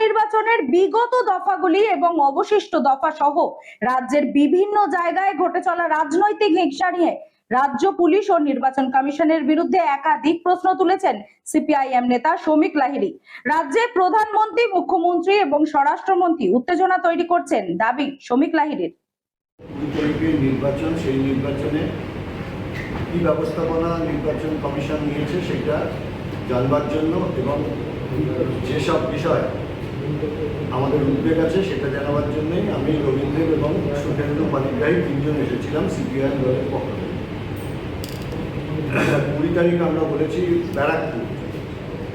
নির্বাচনের বিগত দফাগুলি এবং অবশিষ্ট দফা সহ রাজ্যের বিভিন্ন জায়গায় ঘটে চলা রাজনৈতিক হিংসা নিয়ে রাজ্য পুলিশ ও নির্বাচন কমিশনের বিরুদ্ধে একাধিক প্রশ্ন তুলেছেন সিপিআইএম নেতা শৌমিক লাহিড়ী। রাজ্যে প্রধানমন্ত্রী, মুখ্যমন্ত্রী এবং স্বরাষ্ট্রমন্ত্রী উত্তেজনা তৈরি করছেন দাবি শৌমিক লাহিড়ীর। নির্বাচন, সেই নির্বাচনে কি ব্যবস্থাপনা নির্বাচন কমিশন নিয়েছে সেটা জানবার জন্য এবং যেসব বিষয় আমাদের উদ্বেগ আছে সেটা জানাবার জন্যই আমি রবীন্দ্র এবং সুখেন্দু পানিগ্রাহী তিনজন এসেছিলাম সিপিআইএম দলের পক্ষ থেকে। 20 তারিখ আমরা বলেছি ব্যারাকপুর,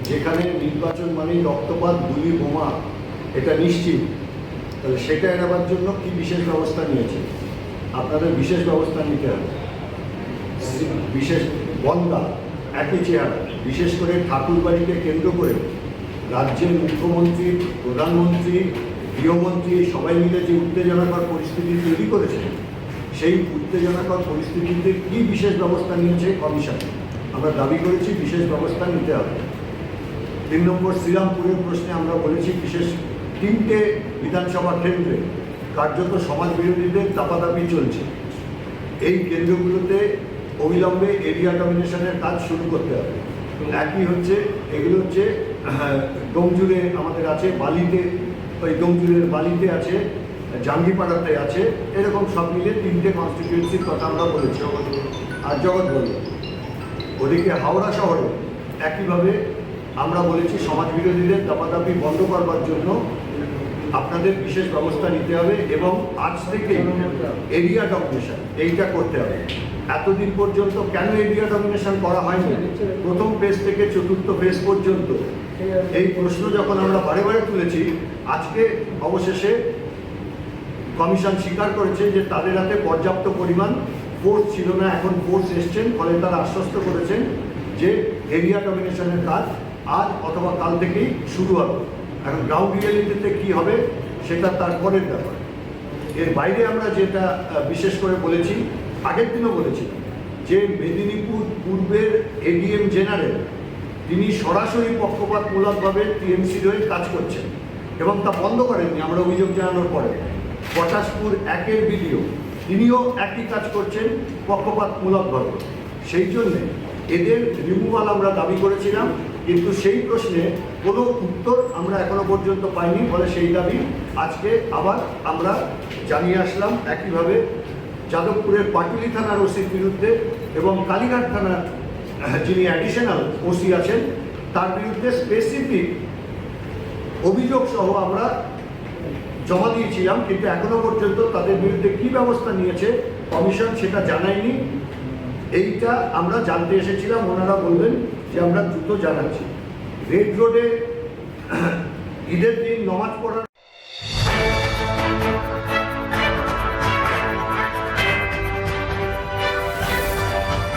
যেখানে নির্বাচন মানেই রক্তপাত, গুলি, বোমা, এটা নিশ্চিত। তাহলে সেটা এড়াবার জন্য কি বিশেষ ব্যবস্থা নিয়েছে? আপনাদের বিশেষ ব্যবস্থা নিতে হবে। বিশেষ বনগা একই চেহারা, বিশেষ করে ঠাকুরবাড়িকে কেন্দ্র করে রাজ্যের মুখ্যমন্ত্রী, প্রধানমন্ত্রী, গৃহমন্ত্রী সবাই মিলে যে উত্তেজনাকর পরিস্থিতি তৈরি করেছে, সেই উত্তেজনাকর পরিস্থিতিতে কি বিশেষ ব্যবস্থা নিয়েছে কমিশন? আমরা দাবি করেছি বিশেষ ব্যবস্থা নিতে হবে। 3 নম্বর শ্রীরামপুরের প্রশ্নে আমরা বলেছি বিশেষ 3টে বিধানসভা কেন্দ্রে কার্যত সমাজ বিরোধীদের দাপাদাপি চলছে। এই কেন্দ্রগুলোতে অবিলম্বে এরিয়া ডমিনেশনের কাজ শুরু করতে হবে। একই হচ্ছে, এগুলো হচ্ছে ডোমজুড়ে আমাদের আছে, বালিতে, ওই ডোমজুড়ের বালিতে আছে, জাঙ্গিপাড়াতে আছে, এরকম সব মিলে 3টে কনস্টিটিউয়েন্সির কথা আমরা বলেছি। আর জগৎবল্লভ ওদিকে হাওড়া শহরে একইভাবে আমরা বলেছি সমাজ বিরোধীদের দাপাদাপি বন্ধ করবার জন্য আপনাদের বিশেষ ব্যবস্থা নিতে হবে এবং আজ থেকে এরিয়া ডমিনেশন এইটা করতে হবে। এতদিন পর্যন্ত কেন এরিয়া ডমিনেশন করা হয়নি? প্রথম ফেজ থেকে 4র্থ ফেজ পর্যন্ত এই প্রশ্ন যখন আমরা বারে বারে তুলেছি, আজকে অবশেষে কমিশন স্বীকার করেছে যে তাদের হাতে পর্যাপ্ত পরিমাণ ফোর্স ছিল না, এখন ফোর্স এসছেন। ফলে তারা আশ্বস্ত করেছেন যে এরিয়া ডমিনেশনের কাজ আজ অথবা কাল থেকেই শুরু হবে। এখন গ্রাউন্ড রিয়েলিটিতে কী হবে সেটা তারপরের ব্যাপার। এর বাইরে আমরা যেটা বিশেষ করে বলেছি, আগের দিনও বলেছি যে মেদিনীপুর পূর্বের এডিএম জেনারেল তিনি সরাসরি পক্ষপাতমূলকভাবে টিএমসির হয়ে কাজ করছেন এবং তা বন্ধ করেননি। আমরা অভিযোগ জানানোর পরে পটাশপুর 1-এর বিডিও তিনিও একই কাজ করছেন পক্ষপাতমূলকভাবে। সেই জন্যে এদের রিমুভাল আমরা দাবি করেছিলাম, কিন্তু সেই প্রশ্নে কোনো উত্তর আমরা এখনো পর্যন্ত পাইনি। ফলে সেই দাবি আজকে আবার আমরা জানিয়ে আসলাম। একইভাবে যাদবপুরের পাটুলি থানার ওসির বিরুদ্ধে এবং কালীঘাট থানার যিনি অ্যাডিশনাল ওসি আছেন তার বিরুদ্ধে স্পেসিফিক অভিযোগ সহ আমরা জমা দিয়েছিলাম, কিন্তু এখনো পর্যন্ত তাদের বিরুদ্ধে কী ব্যবস্থা নিয়েছে কমিশন সেটা জানায়নি। এইটা আমরা জানতে এসেছিলাম, ওনারা বলবেন যে আমরা দ্রুত জানাচ্ছি। রেড রোডে ঈদের দিন নমাজ পড়ার